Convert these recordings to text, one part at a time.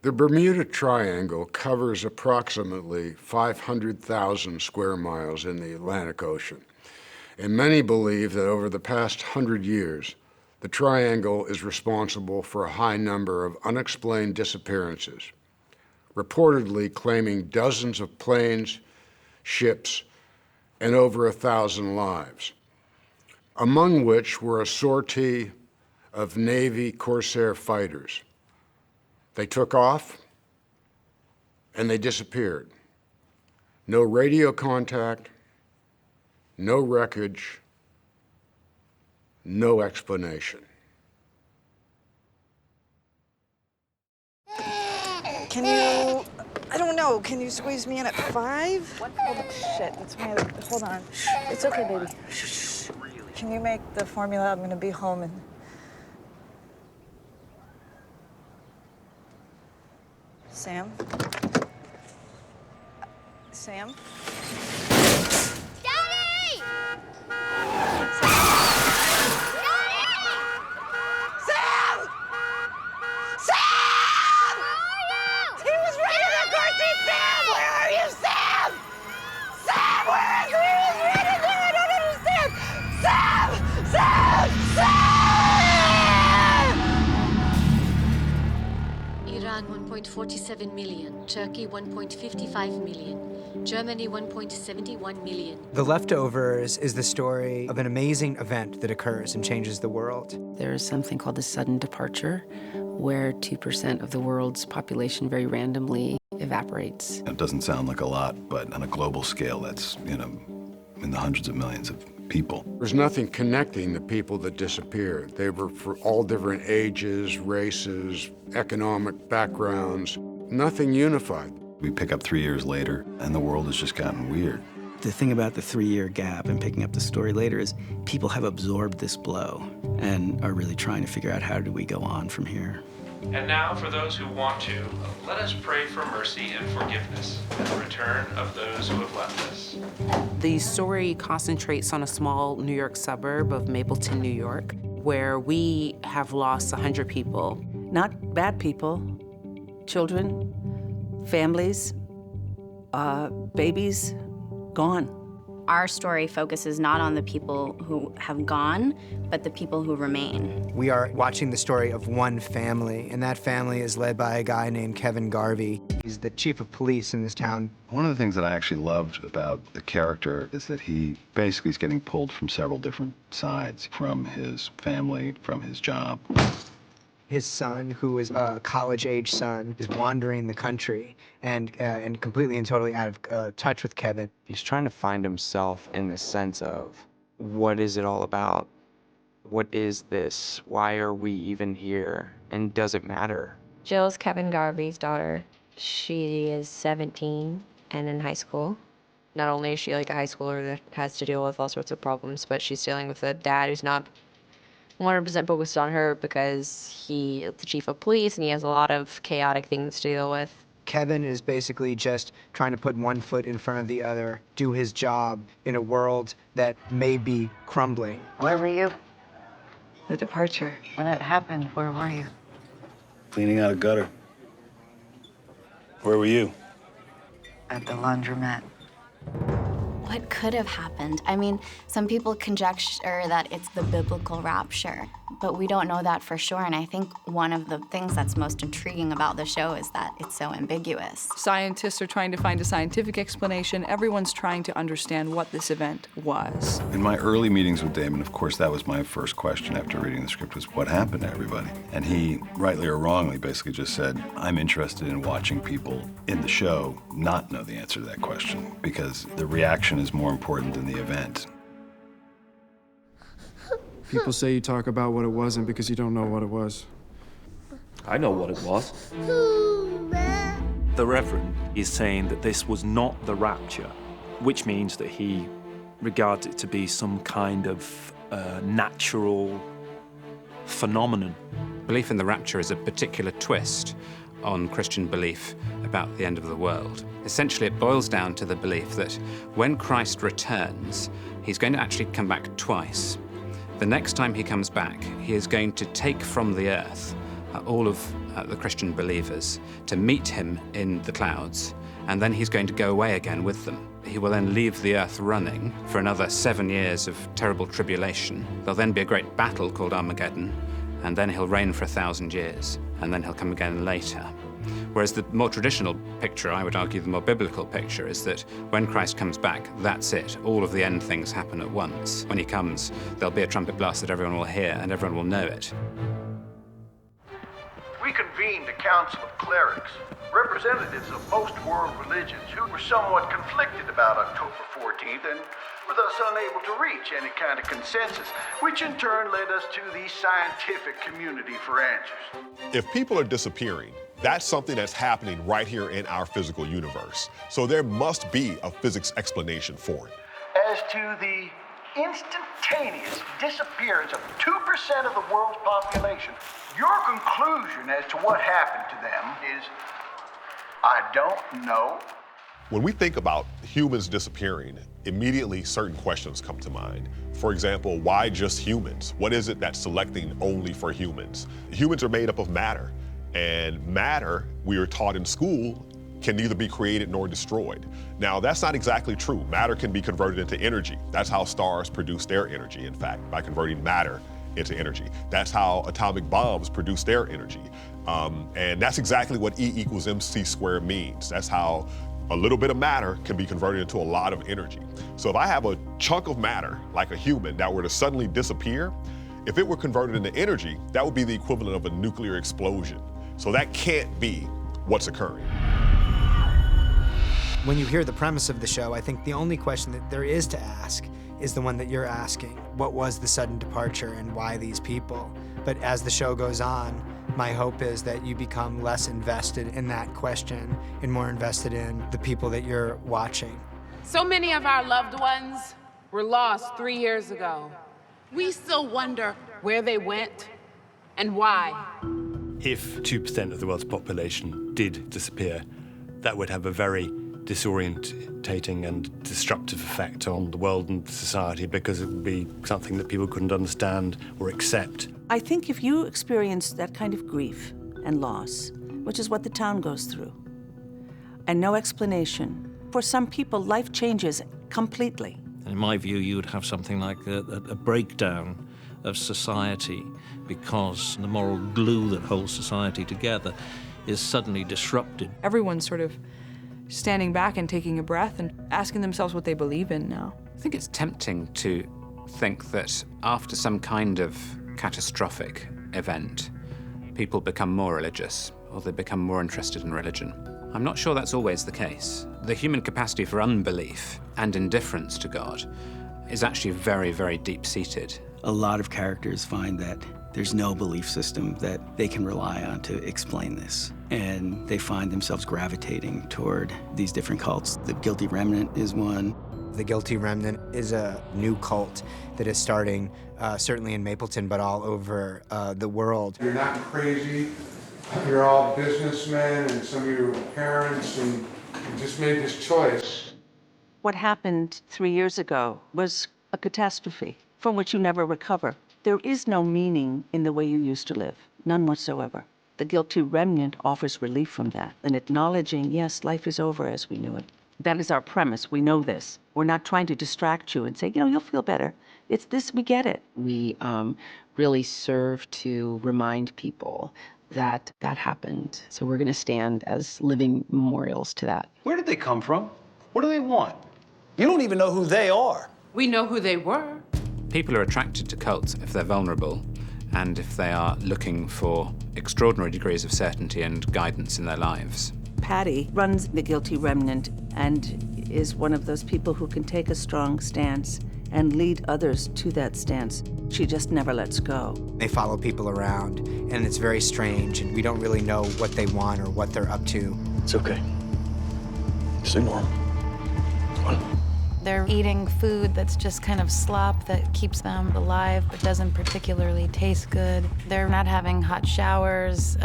The Bermuda Triangle covers approximately 500,000 square miles in the Atlantic Ocean, and many believe that over the past 100 years, the triangle is responsible for a high number of unexplained disappearances, reportedly claiming dozens of planes, ships, and over 1,000 lives, among which were a sortie of Navy Corsair fighters. They took off and they disappeared. No radio contact, no wreckage, no explanation. Can you, I don't know, can you squeeze me in at 5? What? Hold on, shit, that's my, hold on. It's okay, baby. Shh. Can you make the formula? I'm gonna be home in... Sam? Sam? Daddy! Iran 1.47 million, Turkey 1.55 million, Germany 1.71 million. The Leftovers is the story of an amazing event that occurs and changes the world. There is something called a sudden departure, where 2% of the world's population very randomly evaporates. It doesn't sound like a lot, but on a global scale, that's, in the hundreds of millions of people. There's nothing connecting the people that disappeared. They were for all different ages, races, economic backgrounds, nothing unified. We pick up 3 years later, and the world has just gotten weird. The thing about the 3-year gap and picking up the story later is people have absorbed this blow and are really trying to figure out how do we go on from here. And now, for those who want to, let us pray for mercy and forgiveness and the return of those who have left us. The story concentrates on a small New York suburb of Mapleton, New York, where we have lost 100 people. Not bad people, children, families, babies, gone. Our story focuses not on the people who have gone, but the people who remain. We are watching the story of one family, and that family is led by a guy named Kevin Garvey. He's the chief of police in this town. One of the things that I actually loved about the character is that he basically is getting pulled from several different sides, from his family, from his job. His son, who is a college-age son, is wandering the country and completely and totally out of touch with Kevin. He's trying to find himself in the sense of, what is it all about? What is this? Why are we even here? And does it matter? Jill's Kevin Garvey's daughter. She is 17 and in high school. Not only is she like a high schooler that has to deal with all sorts of problems, but she's dealing with a dad who's not 100% focused on her because he is the chief of police and he has a lot of chaotic things to deal with. Kevin is basically just trying to put one foot in front of the other, do his job in a world that may be crumbling. Where were you? The departure. When it happened, where were you? Cleaning out a gutter. Where were you? At the laundromat. What could have happened? I mean, some people conjecture that it's the biblical rapture, but we don't know that for sure, and I think one of the things that's most intriguing about the show is that it's so ambiguous. Scientists are trying to find a scientific explanation. Everyone's trying to understand what this event was. In my early meetings with Damon, of course, that was my first question after reading the script was, what happened to everybody? And he, rightly or wrongly, basically just said, I'm interested in watching people in the show not know the answer to that question, because the reaction is more important than the event. People say you talk about what it wasn't because you don't know what it was. I know what it was. The Reverend is saying that this was not the rapture, which means that he regards it to be some kind of natural phenomenon. Belief in the rapture is a particular twist on Christian belief about the end of the world. Essentially, it boils down to the belief that when Christ returns, he's going to actually come back twice. The next time he comes back, he is going to take from the earth all of the Christian believers to meet him in the clouds, and then he's going to go away again with them. He will then leave the earth running for another 7 years of terrible tribulation. There'll then be a great battle called Armageddon, and then he'll reign for 1,000 years, and then he'll come again later. Whereas the more traditional picture, I would argue the more biblical picture, is that when Christ comes back, that's it. All of the end things happen at once. When he comes, there'll be a trumpet blast that everyone will hear, and everyone will know it. We convened a council of clerics, representatives of most world religions, who were somewhat conflicted about October 14th and were thus unable to reach any kind of consensus, which in turn led us to the scientific community for answers. If people are disappearing, that's something that's happening right here in our physical universe. So there must be a physics explanation for it. As to the instantaneous disappearance of 2% of the world's population, your conclusion as to what happened to them is, I don't know. When we think about humans disappearing, immediately certain questions come to mind. For example, why just humans? What is it that's selecting only for humans? Humans are made up of matter, and matter, we are taught in school, can neither be created nor destroyed. Now, that's not exactly true. Matter can be converted into energy. That's how stars produce their energy, in fact, by converting matter into energy. That's how atomic bombs produce their energy. And that's exactly what E=mc² means. That's how a little bit of matter can be converted into a lot of energy. So if I have a chunk of matter, like a human, that were to suddenly disappear, if it were converted into energy, that would be the equivalent of a nuclear explosion. So that can't be what's occurring. When you hear the premise of the show, I think the only question that there is to ask is the one that you're asking. What was the sudden departure and why these people? But as the show goes on, my hope is that you become less invested in that question and more invested in the people that you're watching. So many of our loved ones were lost 3 years ago. We still wonder where they went and why. If 2% of the world's population did disappear, that would have a very disorientating and disruptive effect on the world and society, because it would be something that people couldn't understand or accept. I think if you experience that kind of grief and loss, which is what the town goes through, and no explanation, for some people, life changes completely. In my view, you would have something like a breakdown of society, because the moral glue that holds society together is suddenly disrupted. Everyone's sort of standing back and taking a breath and asking themselves what they believe in now. I think it's tempting to think that after some kind of catastrophic event, people become more religious, or they become more interested in religion. I'm not sure that's always the case. The human capacity for unbelief and indifference to God is actually very, very deep-seated. A lot of characters find that there's no belief system that they can rely on to explain this. And they find themselves gravitating toward these different cults. The Guilty Remnant is one. The Guilty Remnant is a new cult that is starting, certainly in Mapleton, but all over the world. You're not crazy. You're all businessmen, and some of your parents, and you just made this choice. What happened 3 years ago was a catastrophe from which you never recover. There is no meaning in the way you used to live, none whatsoever. The Guilty Remnant offers relief from that, and acknowledging, yes, life is over as we knew it. That is our premise. We know this. We're not trying to distract you and say, you know, you'll feel better. It's this, we get it. We really serve to remind people that that happened. So we're going to stand as living memorials to that. Where did they come from? What do they want? You don't even know who they are. We know who they were. People are attracted to cults if they're vulnerable and if they are looking for extraordinary degrees of certainty and guidance in their lives. Patty runs the Guilty Remnant and is one of those people who can take a strong stance and lead others to that stance. She just never lets go. They follow people around, and it's very strange, and we don't really know what they want or what they're up to. It's okay. Just ignore them. They're eating food that's just kind of slop that keeps them alive but doesn't particularly taste good. They're not having hot showers.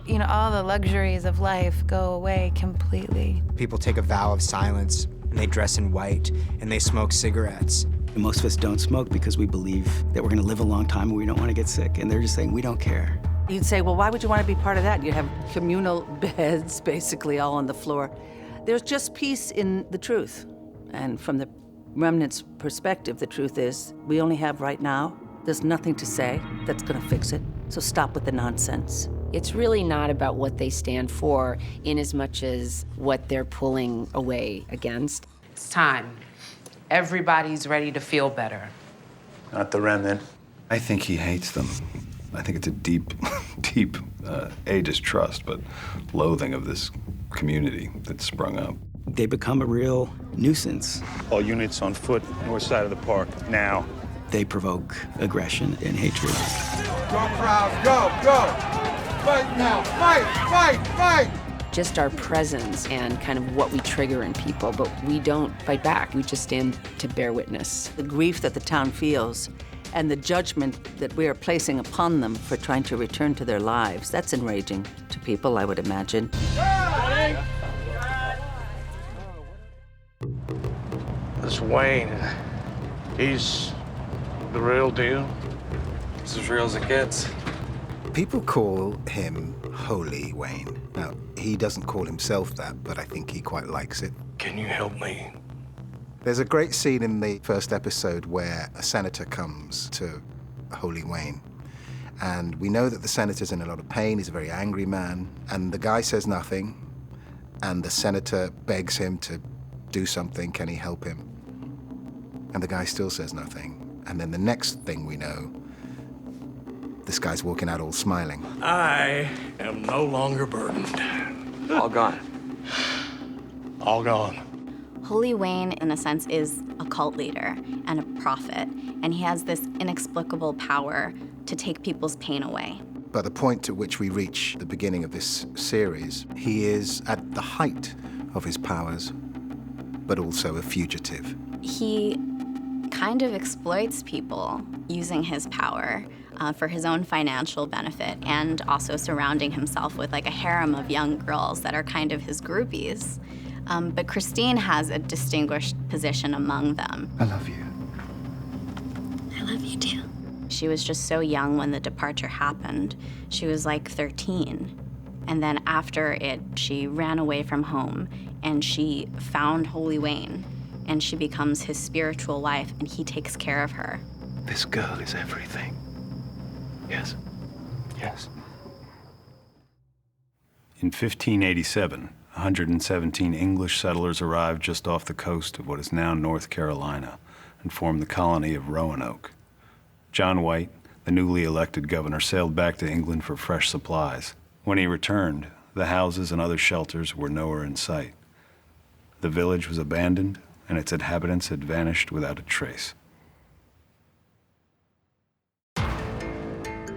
You know, all the luxuries of life go away completely. People take a vow of silence, and they dress in white, and they smoke cigarettes. And most of us don't smoke because we believe that we're going to live a long time and we don't want to get sick. And they're just saying, we don't care. You'd say, well, why would you want to be part of that? You have communal beds basically all on the floor. There's just peace in the truth. And from the remnant's perspective, the truth is we only have right now. There's nothing to say that's going to fix it. So stop with the nonsense. It's really not about what they stand for in as much as what they're pulling away against. It's time. Everybody's ready to feel better. Not the remnant. I think he hates them. I think it's a deep, deep, distrust, but loathing of this community that's sprung up. They become a real nuisance. All units on foot, north side of the park, now. They provoke aggression and hatred. Go, crowd, go! Fight now, fight! Just our presence and kind of what we trigger in people, but we don't fight back. We just stand to bear witness. The grief that the town feels and the judgment that we are placing upon them for trying to return to their lives, that's enraging to people, I would imagine. This Wayne, he's the real deal? It's as real as it gets. People call him Holy Wayne. Now, he doesn't call himself that, but I think he quite likes it. Can you help me? There's a great scene in the first episode where a senator comes to Holy Wayne. And we know that the senator's in a lot of pain. He's a very angry man. And the guy says nothing. And the senator begs him to do something. Can he help him? And the guy still says nothing. And then the next thing we know, this guy's walking out all smiling. I am no longer burdened. All gone. All gone. Holy Wayne, in a sense, is a cult leader and a prophet, and he has this inexplicable power to take people's pain away. By the point to which we reach the beginning of this series, he is at the height of his powers, but also a fugitive. He kind of exploits people using his power for his own financial benefit, and also surrounding himself with like a harem of young girls that are kind of his groupies. But Christine has a distinguished position among them. I love you. I love you too. She was just so young when the departure happened. She was like 13. And then after it, she ran away from home and she found Holy Wayne, and she becomes his spiritual wife, and he takes care of her. This girl is everything. Yes. Yes. In 1587, 117 English settlers arrived just off the coast of what is now North Carolina and formed the colony of Roanoke. John White, the newly elected governor, sailed back to England for fresh supplies. When he returned, the houses and other shelters were nowhere in sight. The village was abandoned, and its inhabitants had vanished without a trace.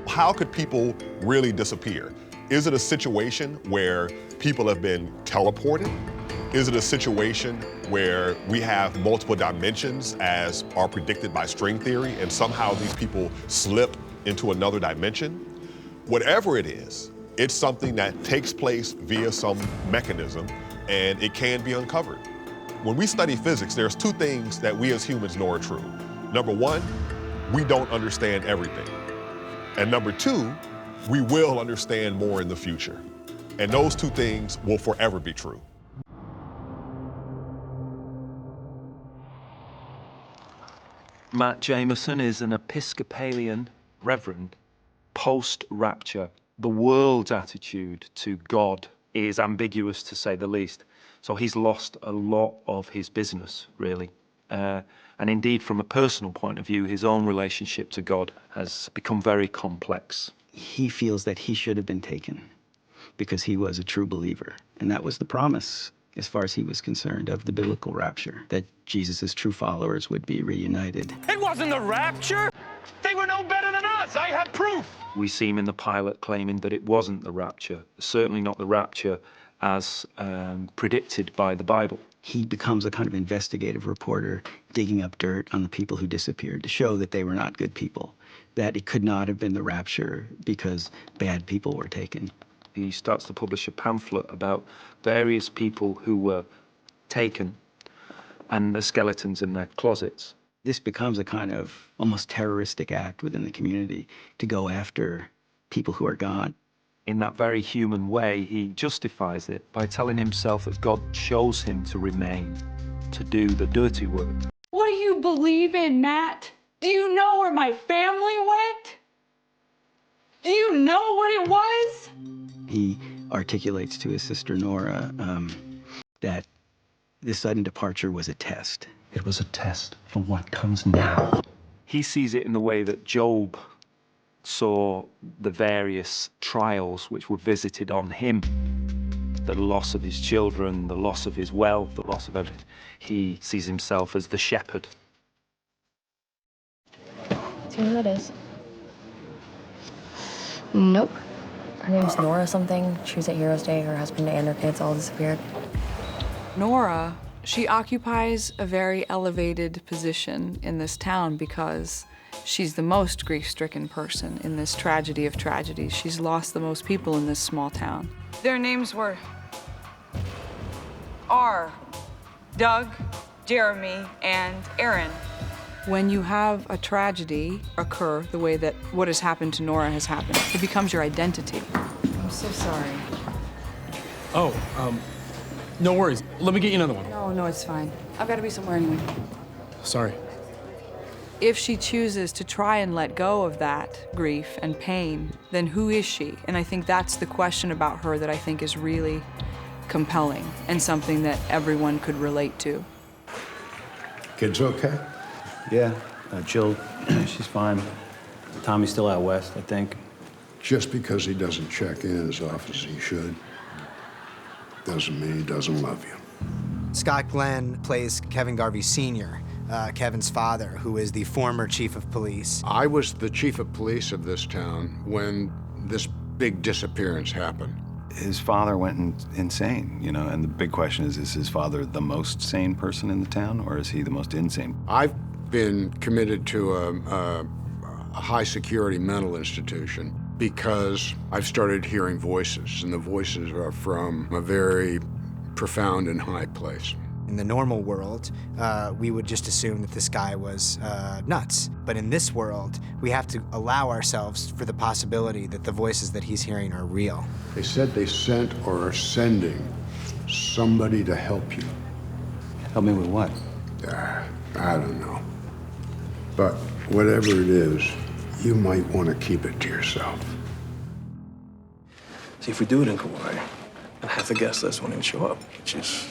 How could people really disappear? Is it a situation where people have been teleported? Is it a situation where we have multiple dimensions as are predicted by string theory, and somehow these people slip into another dimension? Whatever it is, it's something that takes place via some mechanism, and it can be uncovered. When we study physics, there's two things that we as humans know are true. Number one, we don't understand everything. And number two, we will understand more in the future. And those two things will forever be true. Matt Jamison is an Episcopalian reverend. Post-rapture, the world's attitude to God is ambiguous, to say the least. So he's lost a lot of his business, really. And indeed, from a personal point of view, his own relationship to God has become very complex. He feels that he should have been taken because he was a true believer. And that was the promise, as far as he was concerned, of the biblical rapture, that Jesus' true followers would be reunited. It wasn't the rapture! They were no better than us! I have proof! We see him in the pilot claiming that it wasn't the rapture, certainly not the rapture as predicted by the Bible. He becomes a kind of investigative reporter, digging up dirt on the people who disappeared to show that they were not good people, that it could not have been the rapture because bad people were taken. He starts to publish a pamphlet about various people who were taken and the skeletons in their closets. This becomes a kind of almost terroristic act within the community to go after people who are gone. In that very human way, he justifies it by telling himself that God chose him to remain, to do the dirty work. What do you believe in, Matt? Do you know where my family went? Do you know what it was? He articulates to his sister Nora that this sudden departure was a test. It was a test for what comes now. He sees it in the way that Job saw the various trials which were visited on him. The loss of his children, the loss of his wealth, the loss of everything. He sees himself as the shepherd. Do you know who that is? Nope. Her name's Nora something. She was at Heroes Day. Her husband and her kids all disappeared. Nora, she occupies a very elevated position in this town because she's the most grief-stricken person in this tragedy of tragedies. She's lost the most people in this small town. Their names were Doug, Jeremy, and Aaron. When you have a tragedy occur the way that what has happened to Nora has happened, it becomes your identity. I'm so sorry. Oh, no worries. Let me get you another one. No, it's fine. I've got to be somewhere anyway. Sorry. If she chooses to try and let go of that grief and pain, then who is she? And I think that's the question about her that I think is really compelling and something that everyone could relate to. Kids okay? Yeah, Jill, she's fine. Tommy's still out west, I think. Just because he doesn't check in as often as he should doesn't mean he doesn't love you. Scott Glenn plays Kevin Garvey Sr., Kevin's father, who is the former chief of police. I was the chief of police of this town when this big disappearance happened. His father went insane, you know, and the big question is his father the most sane person in the town, or is he the most insane? I've been committed to a high-security mental institution because I've started hearing voices, and the voices are from a very profound and high place. In the normal world, we would just assume that this guy was nuts. But in this world, we have to allow ourselves for the possibility that the voices that he's hearing are real. They said they sent or are sending somebody to help you. Help me with what? I don't know. But whatever it is, you might want to keep it to yourself. See, if we do it in Kauai, then half the guest list won't even show up, which is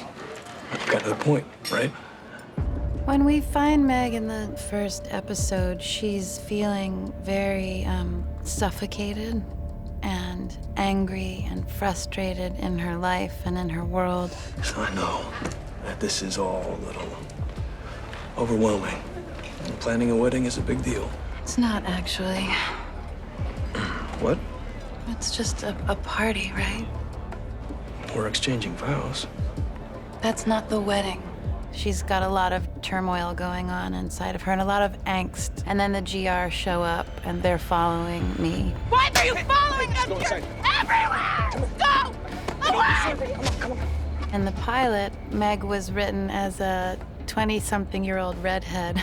kind of the point, right? When we find Meg in the first episode, she's feeling very suffocated and angry and frustrated in her life and in her world. So I know that this is all a little overwhelming. Planning a wedding is a big deal. It's not actually. What? It's just a party, right? We're exchanging vows. That's not the wedding. She's got a lot of turmoil going on inside of her and a lot of angst. And then the GR show up and they're following me. Why are you following us? You're everywhere! Go! Away! Come on. In the pilot, Meg was written as a 20-something-year-old redhead.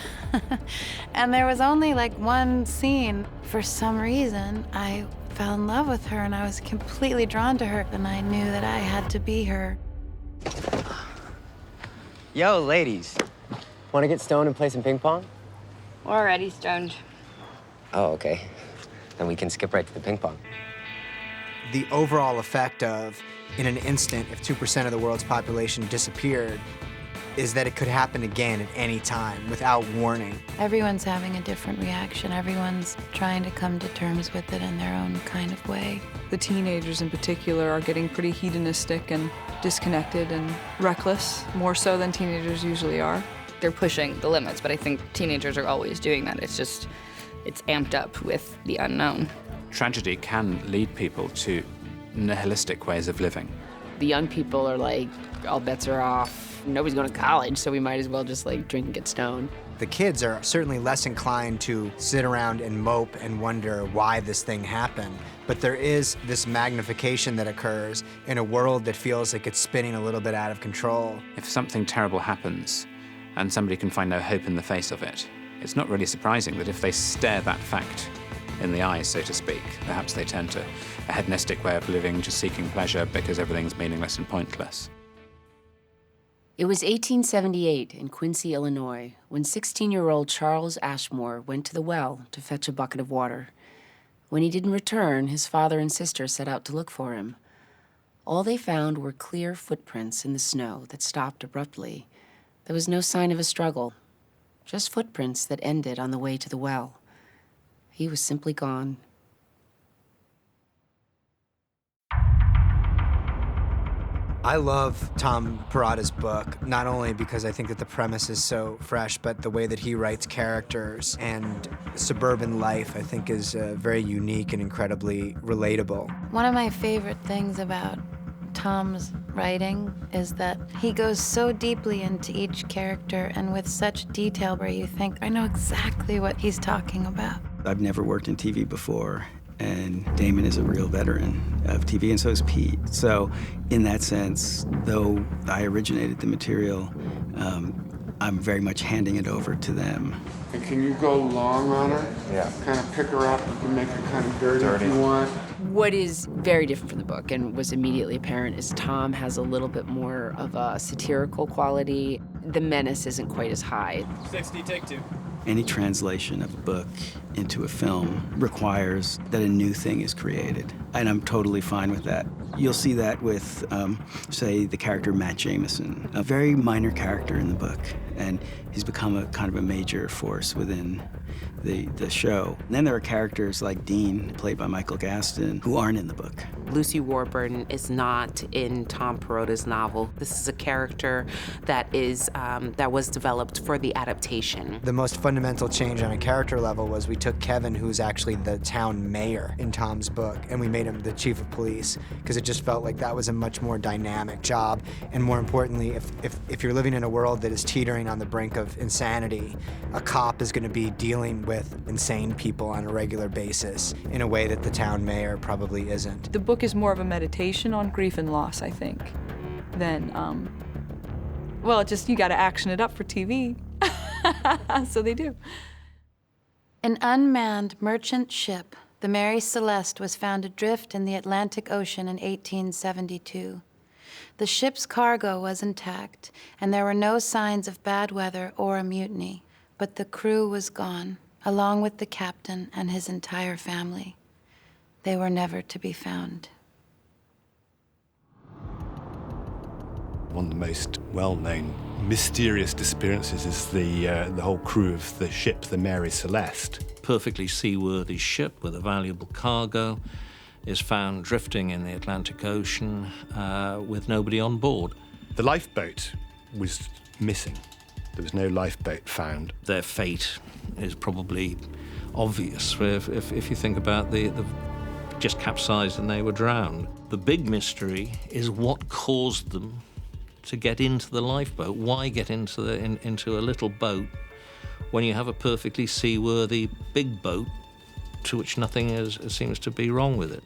And there was only like one scene. For some reason, I fell in love with her and I was completely drawn to her. And I knew that I had to be her. Yo, ladies. Want to get stoned and play some ping pong? We're already stoned. Oh, okay. Then we can skip right to the ping pong. The overall effect of, in an instant, if 2% of the world's population disappeared, is that it could happen again at any time without warning. Everyone's having a different reaction. Everyone's trying to come to terms with it in their own kind of way. The teenagers in particular are getting pretty hedonistic and disconnected and reckless, more so than teenagers usually are. They're pushing the limits, but I think teenagers are always doing that. It's just, it's amped up with the unknown. Tragedy can lead people to nihilistic ways of living. The young people are like, all bets are off. Nobody's going to college, so we might as well just like drink and get stoned. The kids are certainly less inclined to sit around and mope and wonder why this thing happened. But there is this magnification that occurs in a world that feels like it's spinning a little bit out of control. If something terrible happens and somebody can find no hope in the face of it, it's not really surprising that if they stare that fact in the eyes, so to speak. Perhaps they turn to a hedonistic way of living, just seeking pleasure because everything's meaningless and pointless. It was 1878 in Quincy, Illinois, when 16-year-old Charles Ashmore went to the well to fetch a bucket of water. When he didn't return, his father and sister set out to look for him. All they found were clear footprints in the snow that stopped abruptly. There was no sign of a struggle, just footprints that ended on the way to the well. He was simply gone. I love Tom Perrotta's book, not only because I think that the premise is so fresh, but the way that he writes characters and suburban life, I think, is very unique and incredibly relatable. One of my favorite things about Tom's writing is that he goes so deeply into each character and with such detail where you think, I know exactly what he's talking about. I've never worked in TV before, and Damon is a real veteran of TV, and so is Pete. So in that sense, though I originated the material, I'm very much handing it over to them. And can you go long on her? Yeah. Kind of pick her up. You can make her kind of dirty if you want. What is very different from the book and was immediately apparent is Tom has a little bit more of a satirical quality. The menace isn't quite as high. 60, take 2. Any translation of a book into a film requires that a new thing is created, and I'm totally fine with that. You'll see that with, say, the character Matt Jamison, a very minor character in the book, and he's become a kind of a major force within the show. And then there are characters like Dean, played by Michael Gaston, who aren't in the book. Lucy Warburton is not in Tom Perrotta's novel. This is a character that was developed for the adaptation. The most fundamental change on a character level was we took Kevin, who's actually the town mayor in Tom's book, and we made him the chief of police, because it just felt like that was a much more dynamic job. And more importantly, if you're living in a world that is teetering on the brink of insanity, a cop is going to be dealing with insane people on a regular basis in a way that the town mayor probably isn't. The book is more of a meditation on grief and loss, I think, than, well, just you got to action it up for TV. So they do. An unmanned merchant ship, the Mary Celeste, was found adrift in the Atlantic Ocean in 1872. The ship's cargo was intact, and there were no signs of bad weather or a mutiny, but the crew was gone, along with the captain and his entire family. They were never to be found. One of the most well-known mysterious disappearances is the whole crew of the ship, the Mary Celeste. Perfectly seaworthy ship with a valuable cargo is found drifting in the Atlantic Ocean with nobody on board. The lifeboat was missing. There was no lifeboat found. Their fate is probably obvious if you think about the just capsized and they were drowned. The big mystery is what caused them to get into the lifeboat. Why get into a little boat when you have a perfectly seaworthy big boat to which nothing seems to be wrong with it?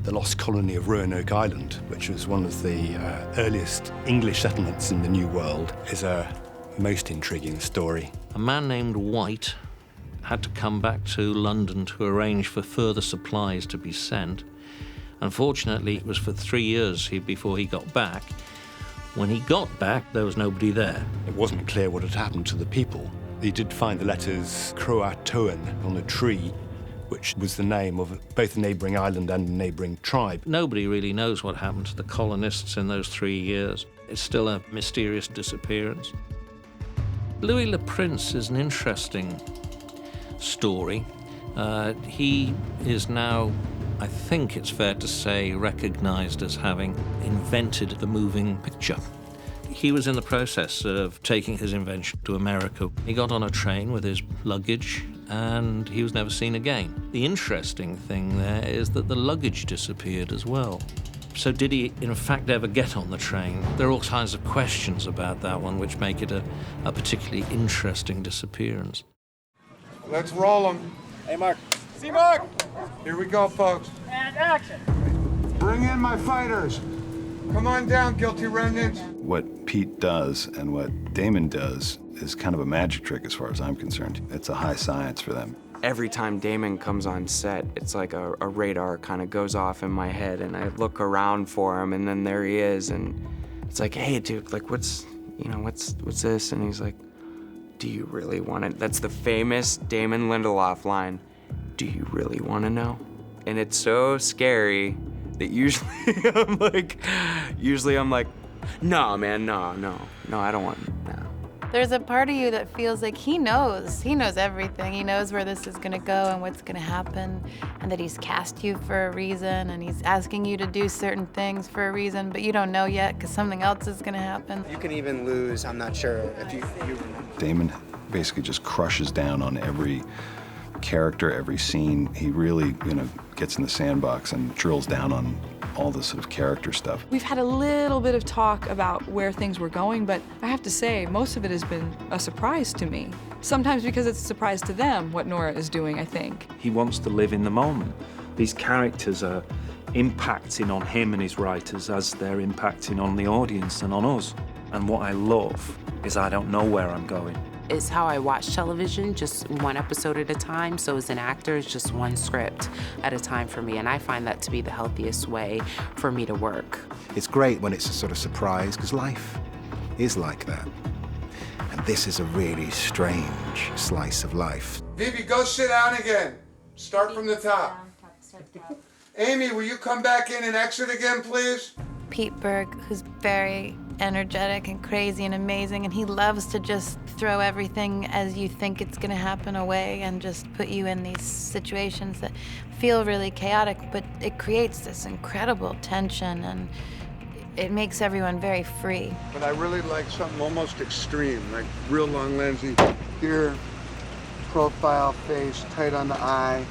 The lost colony of Roanoke Island, which was one of the earliest English settlements in the New World, is a most intriguing story. A man named White had to come back to London to arrange for further supplies to be sent. Unfortunately, it was for 3 years before he got back. When he got back, there was nobody there. It wasn't clear what had happened to the people. He did find the letters Croatoan on a tree, which was the name of both a neighbouring island and a neighbouring tribe. Nobody really knows what happened to the colonists in those 3 years. It's still a mysterious disappearance. Louis Le Prince is an interesting story. He is now, I think it's fair to say, recognized as having invented the moving picture. He was in the process of taking his invention to America. He got on a train with his luggage and he was never seen again. The interesting thing there is that the luggage disappeared as well. So did he, in fact, ever get on the train? There are all kinds of questions about that one, which make it a particularly interesting disappearance. Let's roll them. Hey, Mark. See, Mark! Here we go, folks. And action! Bring in my fighters. Come on down, guilty remnants. What Pete does and what Damon does is kind of a magic trick as far as I'm concerned. It's a high science for them. Every time Damon comes on set, it's like a radar kind of goes off in my head, and I look around for him, and then there he is, and it's like, hey, dude, like, what's this? And he's like, do you really want it? That's the famous Damon Lindelof line, do you really want to know? And it's so scary that usually I'm like, no, man, no, I don't want, no. There's a part of you that feels like he knows everything. He knows where this is gonna go and what's gonna happen, and that he's cast you for a reason, and he's asking you to do certain things for a reason, but you don't know yet because something else is gonna happen. You can even lose, I'm not sure if you Damon basically just crushes down on every character, every scene. He really, gets in the sandbox and drills down on all this sort of character stuff. We've had a little bit of talk about where things were going, but I have to say, most of it has been a surprise to me. Sometimes because it's a surprise to them what Nora is doing, I think. He wants to live in the moment. These characters are impacting on him and his writers as they're impacting on the audience and on us. And what I love is I don't know where I'm going. It's how I watch television, just one episode at a time. So as an actor, it's just one script at a time for me. And I find that to be the healthiest way for me to work. It's great when it's a sort of surprise, because life is like that. And this is a really strange slice of life. Vivi, go sit down again. Start from the top. Amy, will you come back in and exit again, please? Pete Berg, who's very energetic and crazy and amazing, and he loves to just throw everything as you think it's gonna happen away and just put you in these situations that feel really chaotic, but it creates this incredible tension and it makes everyone very free. But I really like something almost extreme, like real long lensy. Here, profile, face, tight on the eye,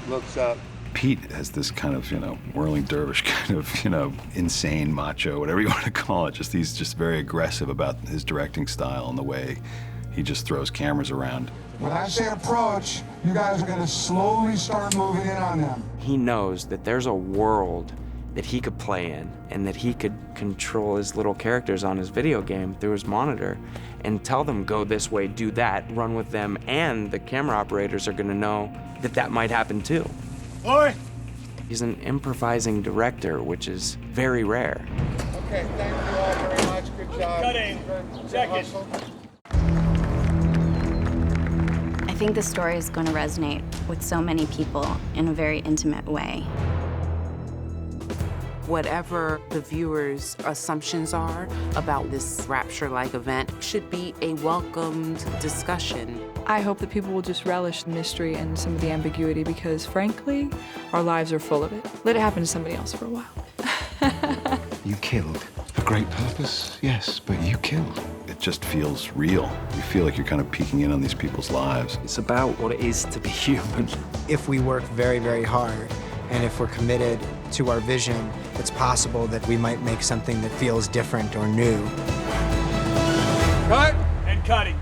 looks up. Pete has this kind of, whirling dervish kind of, insane macho, whatever you want to call it. He's just very aggressive about his directing style and the way he just throws cameras around. When I say approach, you guys are gonna slowly start moving in on them. He knows that there's a world that he could play in and that he could control his little characters on his video game through his monitor and tell them, go this way, do that, run with them, and the camera operators are gonna know that that might happen too. Oi! He's an improvising director, which is very rare. Okay, thank you all very much. Good job. Cutting. Second. I think the story is going to resonate with so many people in a very intimate way. Whatever the viewer's assumptions are about this rapture-like event should be a welcomed discussion. I hope that people will just relish the mystery and some of the ambiguity because, frankly, our lives are full of it. Let it happen to somebody else for a while. You killed. For great purpose, yes, but you killed. It just feels real. You feel like you're kind of peeking in on these people's lives. It's about what it is to be human. If we work very, very hard, and if we're committed to our vision, it's possible that we might make something that feels different or new. Cut! And cutting.